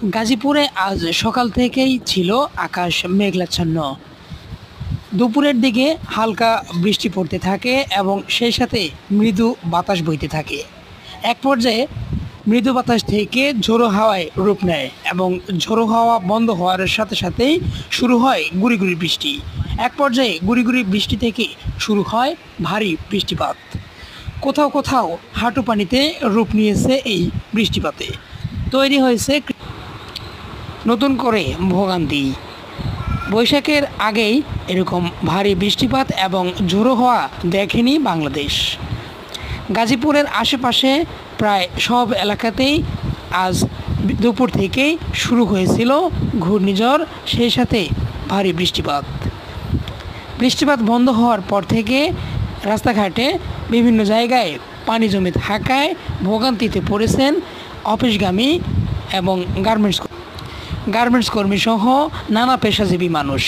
গাজীপুরে আজ সকাল থেকেই ছিল আকাশ মেঘাচ্ছন্ন। দুপুরের দিকে হালকা বৃষ্টি পড়তে থাকে এবং সেই সাথে মৃদু বাতাস বইতে থাকে। এক পর্যায়ে মৃদু বাতাস থেকে ঝোড়ো হাওয়ায় রূপ নেয় এবং ঝোড়ো হাওয়া বন্ধ হওয়ার সাথে সাথেই শুরু হয় গুঁড়ি গুঁড়ি বৃষ্টি। এক পর্যায়ে গুঁড়ি গুঁড়ি বৃষ্টি থেকে শুরু হয় ভারী বৃষ্টিপাত। কোথাও কোথাও হাঁটু পানিতে রূপ নিয়েছে এই বৃষ্টিপাতে। তৈরি হয়েছে নতুন করে ভোগান্তি। বৈশাখের আগেই এরকম ভারী বৃষ্টিপাত এবং ঝোড়ো হওয়া দেখেনি বাংলাদেশ। গাজীপুরের আশেপাশে প্রায় সব এলাকাতেই আজ দুপুর থেকেই শুরু হয়েছিল ঘূর্ণিঝড়, সেই সাথে ভারী বৃষ্টিপাত। বৃষ্টিপাত বন্ধ হওয়ার পর থেকে রাস্তাঘাটে বিভিন্ন জায়গায় পানি জমে থাকায় ভোগান্তিতে পড়েছেন অফিসগামী এবং গার্মেন্টস কর্মী সহ নানা পেশাজীবী মানুষ।